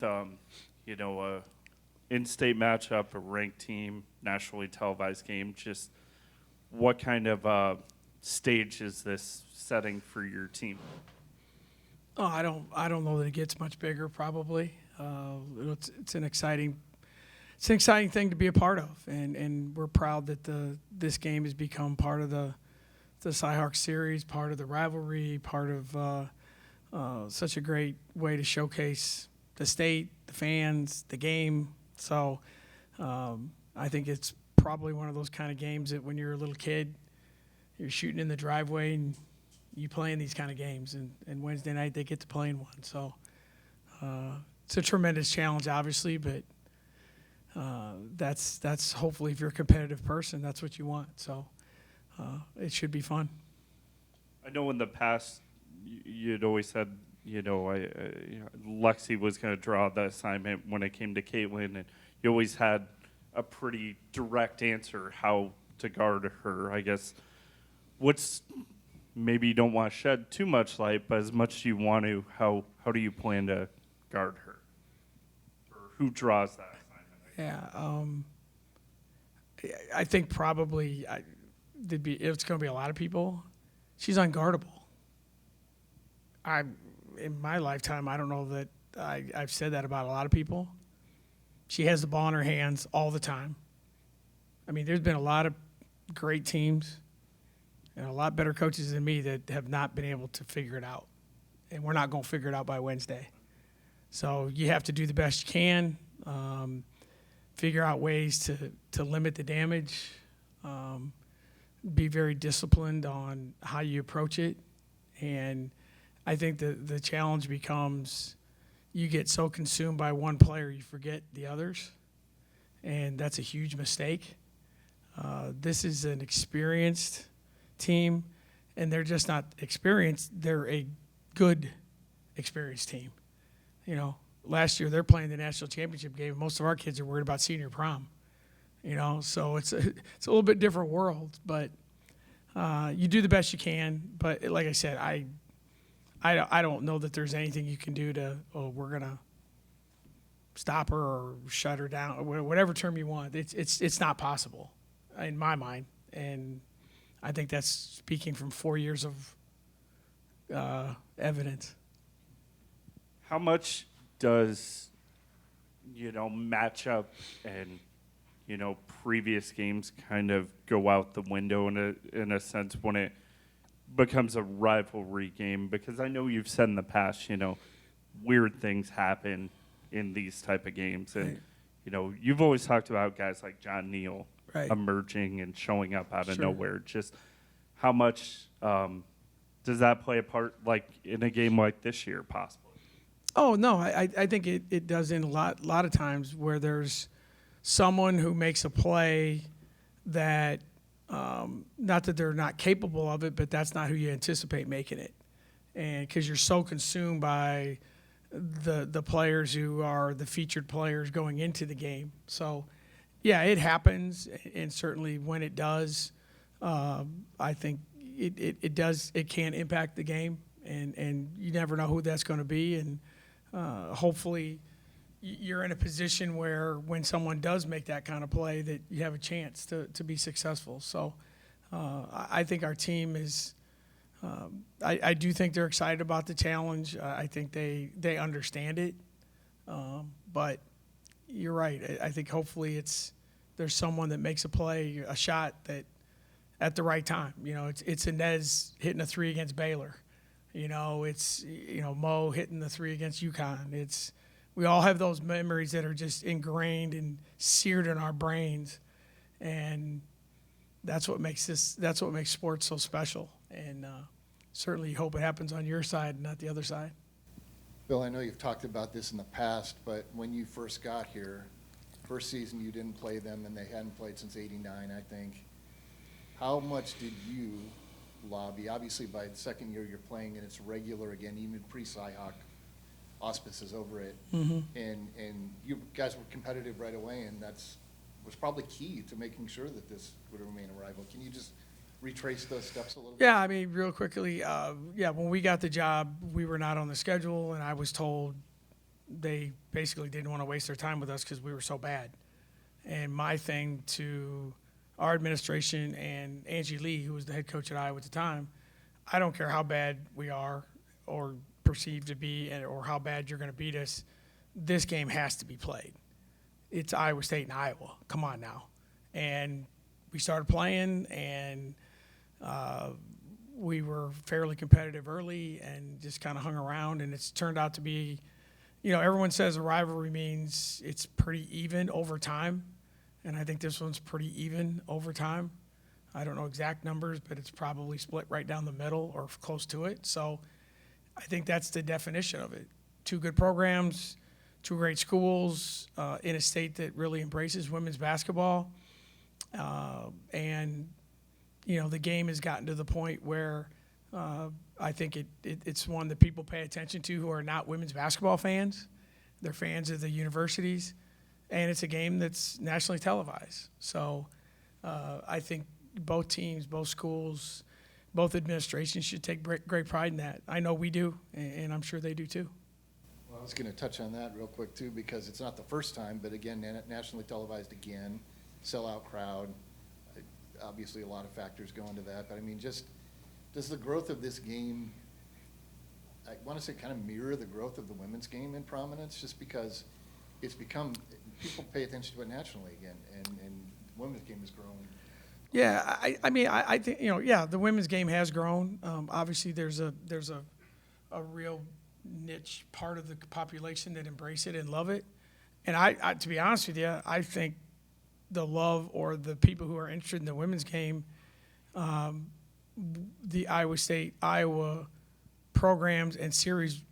A in-state matchup, a ranked team, nationally televised game. Just what kind of stage is this setting for your team? Oh, I don't know that it gets much bigger. Probably, it's an exciting thing to be a part of, and we're proud that this game has become part of the Cyhawk series, part of the rivalry, part of such a great way to showcase the state, the fans, the game. So I think it's probably one of those kind of games that when you're a little kid, you're shooting in the driveway and you play in these kind of games, and Wednesday night they get to play in one. So it's a tremendous challenge, obviously, but that's hopefully, if you're a competitive person, that's what you want. So it should be fun. I know in the past you'd always said, Lexi was going to draw the assignment when it came to Caitlyn, and you always had a pretty direct answer how to guard her. I guess maybe you don't want to shed too much light, but as much as you want to, how do you plan to guard her? Or who draws that assignment? Yeah, I think probably it's going to be a lot of people. She's unguardable. In my lifetime, I don't know that I've said that about a lot of people. She has the ball in her hands all the time. I mean, there's been a lot of great teams and a lot better coaches than me that have not been able to figure it out. And we're not going to figure it out by Wednesday. So you have to do the best you can, figure out ways to limit the damage, be very disciplined on how you approach it. And I think the challenge becomes you get so consumed by one player you forget the others, and that's a huge mistake. This is an experienced team, and they're just not experienced. They're a good, experienced team. Last year they're playing the national championship game. Most of our kids are worried about senior prom. So it's a little bit different world, but you do the best you can. But like I said, I don't know that there's anything you can do we're gonna stop her or shut her down, or whatever term you want. It's not possible in my mind, and I think that's speaking from 4 years of evidence. How much does matchup and previous games kind of go out the window in a sense when it becomes a rivalry game? Because I know you've said in the past, weird things happen in these type of games, and Right. You've always talked about guys like John Neal Right. emerging and showing up out of Sure. nowhere. Just how much does that play a part, like in a game like this year, possibly? Oh no, I think it does in a lot of times where there's someone who makes a play that not that they're not capable of it, but that's not who you anticipate making it, and because you're so consumed by the players who are the featured players going into the game. So yeah, it happens, and certainly when it does, I think it does. It can impact the game, and you never know who that's going to be, and hopefully you're in a position where when someone does make that kind of play that you have a chance to be successful. So I think our team is I do think they're excited about the challenge. I think they understand it, but you're right. I think hopefully there's someone that makes a play, a shot that at the right time. It's Inez hitting a three against Baylor. It's Mo hitting the three against UConn. We all have those memories that are just ingrained and seared in our brains, and that's what makes sports so special. And certainly hope it happens on your side and not the other side. Bill, I know you've talked about this in the past, but when you first got here, first season you didn't play them, and they hadn't played since '89, I think. How much did you lobby? Obviously, by the second year you're playing, and it's regular again, even pre-Cyhawk auspices over it. Mm-hmm. And you guys were competitive right away, and was probably key to making sure that this would remain a rival. Can you just retrace those steps a little bit? Yeah, I mean, real quickly, when we got the job, we were not on the schedule, and I was told they basically didn't want to waste their time with us because we were so bad. And my thing to our administration and Angie Lee, who was the head coach at Iowa at the time, I don't care how bad we are or perceived to be or how bad you're going to beat us, this game has to be played. It's Iowa State and Iowa. Come on now. And we started playing, and we were fairly competitive early and just kind of hung around, and it's turned out to be, everyone says a rivalry means it's pretty even over time, and I think this one's pretty even over time. I don't know exact numbers, but it's probably split right down the middle or close to it. So I think that's the definition of it. Two good programs, two great schools in a state that really embraces women's basketball. And the game has gotten to the point where I think it's one that people pay attention to who are not women's basketball fans. They're fans of the universities. And it's a game that's nationally televised. So I think both teams, both schools, both administrations should take great pride in that. I know we do, and I'm sure they do too. Well, I was going to touch on that real quick too, because it's not the first time, but again, nationally televised again, sellout crowd. Obviously, a lot of factors go into that, but I mean, just does the growth of this game, I want to say, kind of mirror the growth of the women's game in prominence, just because it's become, people pay attention to it nationally again, and the women's game has grown. Yeah, I think the women's game has grown. Obviously, there's a real niche part of the population that embrace it and love it. And I to be honest with you, I think the love or the people who are interested in the women's game, the Iowa programs and series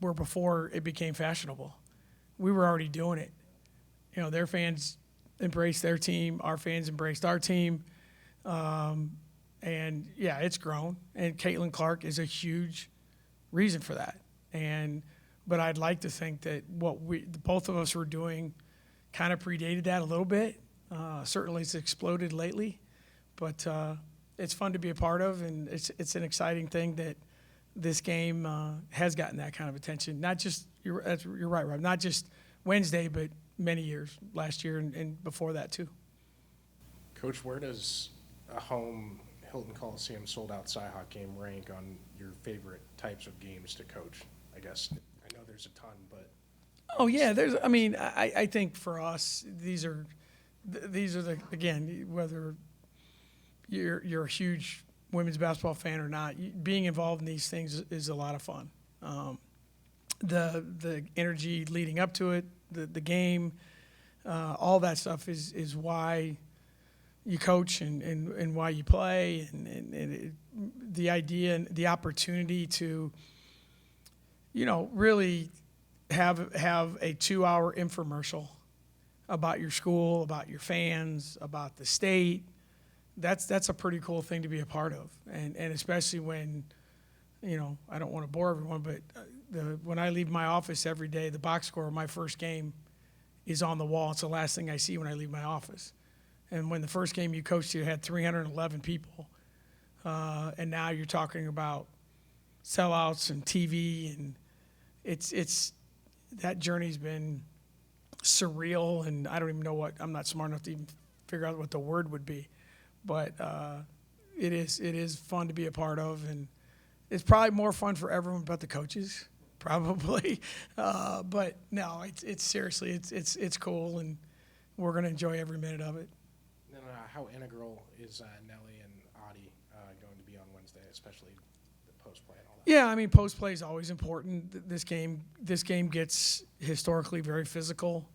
were before it became fashionable. We were already doing it. Their fans embraced their team. Our fans embraced our team. And, yeah, it's grown. And Caitlyn Clark is a huge reason for that. But I'd like to think that what both of us were doing kind of predated that a little bit. Certainly it's exploded lately. But it's fun to be a part of, and it's an exciting thing that this game has gotten that kind of attention. Not just, you're right, Rob, not just Wednesday, but many years, last year and before that too. Coach, where does a home Hilton Coliseum sold-out Cyhawk game rank on your favorite types of games to coach? I guess I know there's a ton, but oh yeah, I think for us these are the, again, whether you're a huge women's basketball fan or not, being involved in these things is a lot of fun. The energy leading up to it, the game, all that stuff is why you coach and why you play, and the idea and the opportunity to, really have a 2-hour infomercial about your school, about your fans, about the state. That's a pretty cool thing to be a part of, and especially when, I don't want to bore everyone, but when I leave my office every day, the box score of my first game is on the wall. It's the last thing I see when I leave my office. And when the first game you coached, you had 311 people, and now you're talking about sellouts and TV, and it's that journey's been surreal, and I don't even know I'm not smart enough to even figure out what the word would be, but it is fun to be a part of, and it's probably more fun for everyone but the coaches, probably. But no, it's seriously, it's cool, and we're going to enjoy every minute of it. then how integral is Nelly and Audie going to be on Wednesday, especially the post play and all that? Yeah, post play is always important. This game gets historically very physical.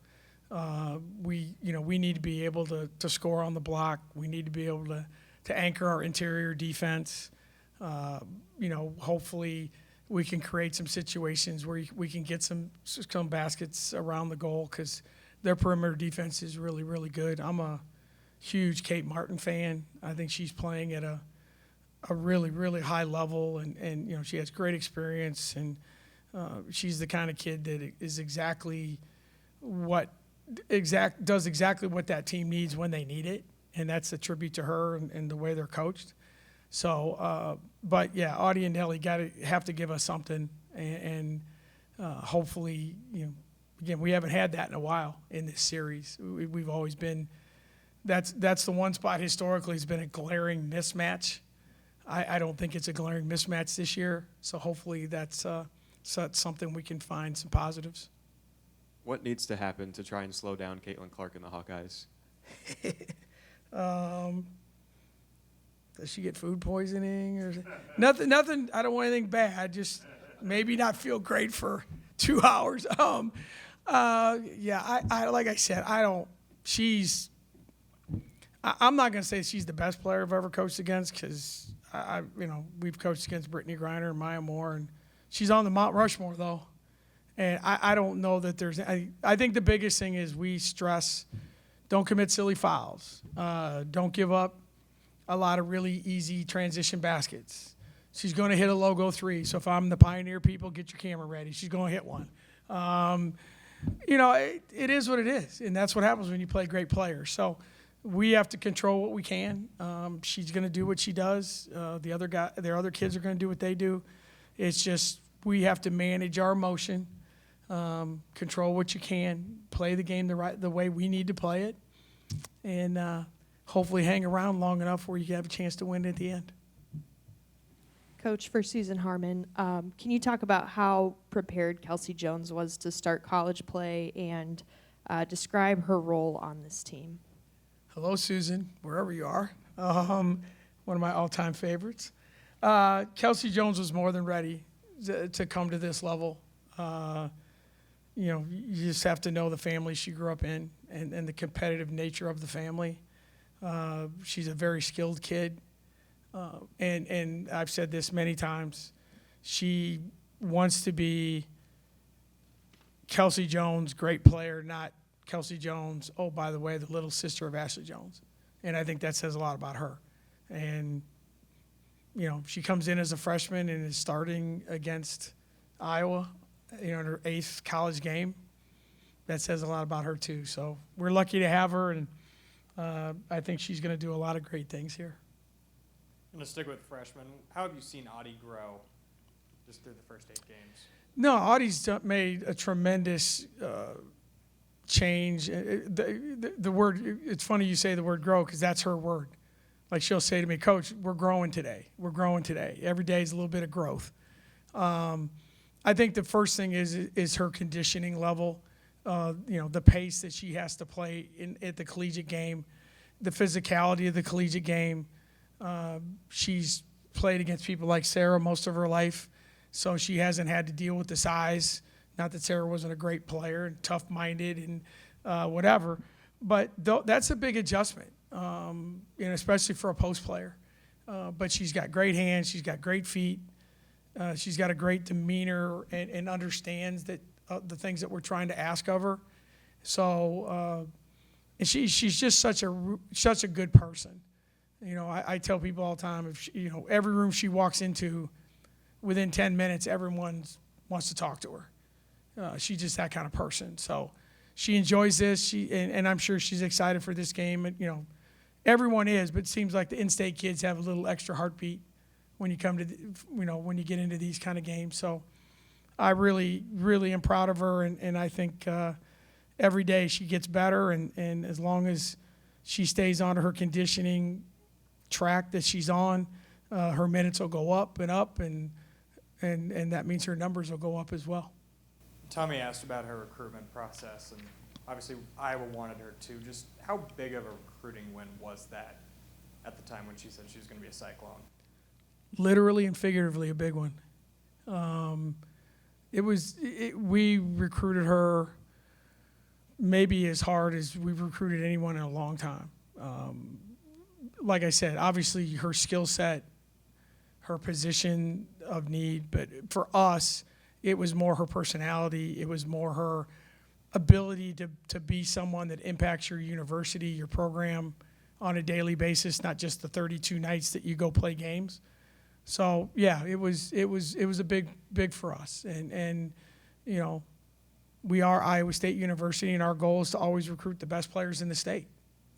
We need to be able to score on the block. We need to be able to anchor our interior defense. Hopefully we can create some situations where we can get some baskets around the goal, because their perimeter defense is really, really good. I'm a huge Kate Martin fan. I think she's playing at a really, really high level, and she has great experience, and she's the kind of kid that is does exactly what that team needs when they need it, and that's a tribute to her and the way they're coached. So, but yeah, Audie and Nelly have to give us something, and hopefully, again, we haven't had that in a while in this series. We've always been, that's the one spot historically has been a glaring mismatch. I don't think it's a glaring mismatch this year, so hopefully that's something we can find some positives. What needs to happen to try and slow down Caitlyn Clark and the Hawkeyes? Does she get food poisoning or nothing? Nothing. I don't want anything bad. Just maybe not feel great for 2 hours. Yeah. I like I said, I don't. I'm not going to say she's the best player I've ever coached against because we've coached against Brittany Griner and Maya Moore, and she's on the Mount Rushmore though. And I don't know that there's. I think the biggest thing is we stress, don't commit silly fouls. Don't give up a lot of really easy transition baskets. She's going to hit a logo three. So if I'm the Pioneer people, get your camera ready. She's going to hit one. It is what it is, and that's what happens when you play great players. So we have to control what we can. She's going to do what she does. The other kids are going to do what they do. It's just we have to manage our emotion, control what you can, play the game the way we need to play it, and hopefully hang around long enough where you have a chance to win at the end. Coach, for Susan Harmon, can you talk about how prepared Kelsey Jones was to start college play and describe her role on this team? Hello, Susan, wherever you are. One of my all-time favorites. Kelsey Jones was more than ready to come to this level. You just have to know the family she grew up in and the competitive nature of the family. She's a very skilled kid. And I've said this many times. She wants to be Kelsey Jones, great player, not Kelsey Jones, oh, by the way, the little sister of Ashley Jones. And I think that says a lot about her. And, she comes in as a freshman and is starting against Iowa, in her 8th college game. That says a lot about her, too. So we're lucky to have her, and I think she's going to do a lot of great things here. I'm going to stick with freshmen. How have you seen Audie grow just through the first 8 games? No, Audie's made a tremendous change. The word, it's funny you say the word grow because that's her word. Like she'll say to me, Coach, we're growing today. We're growing today. Every day is a little bit of growth. I think the first thing is her conditioning level, the pace that she has to play at the collegiate game, the physicality of the collegiate game. She's played against people like Sarah most of her life, so she hasn't had to deal with the size. Not that Sarah wasn't a great player and tough-minded and whatever, but that's a big adjustment, especially for a post player. But she's got great hands. She's got great feet. She's got a great demeanor and understands that the things that we're trying to ask of her. So, and she's just such a good person. I tell people all the time, if every room she walks into, within 10 minutes, everyone wants to talk to her. She's just that kind of person. So she enjoys this. And I'm sure she's excited for this game. And, everyone is, but it seems like the in-state kids have a little extra heartbeat when you come to, when you get into these kind of games. So I really, really am proud of her. And I think every day she gets better. And as long as she stays on her conditioning track that she's on, her minutes will go up, and that means her numbers will go up as well. Tommy asked about her recruitment process, and obviously Iowa wanted her to. Just how big of a recruiting win was that at the time when she said she was going to be a Cyclone? Literally and figuratively a big one. We recruited her maybe as hard as we've recruited anyone in a long time. Like I said, obviously her skill set, her position of need, but for us, it was more her personality. It was more her ability to be someone that impacts your university, your program on a daily basis, not just the 32 nights that you go play games. So yeah, it was a big for us. And we are Iowa State University, and our goal is to always recruit the best players in the state.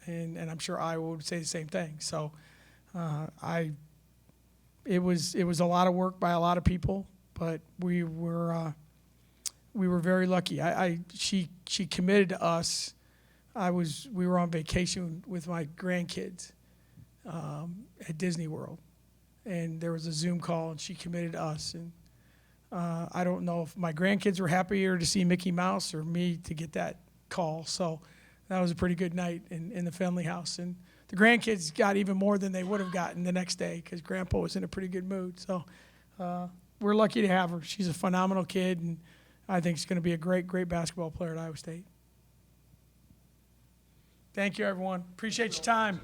And I'm sure Iowa would say the same thing. So it was a lot of work by a lot of people, but we were we were very lucky. She committed to us. We were on vacation with my grandkids at Disney World, and there was a Zoom call, and she committed to us. And I don't know if my grandkids were happier to see Mickey Mouse or me to get that call. So that was a pretty good night in the family house. And the grandkids got even more than they would have gotten the next day because Grandpa was in a pretty good mood. So we're lucky to have her. She's a phenomenal kid, and I think she's going to be a great, great basketball player at Iowa State. Thank you, everyone. Appreciate your time.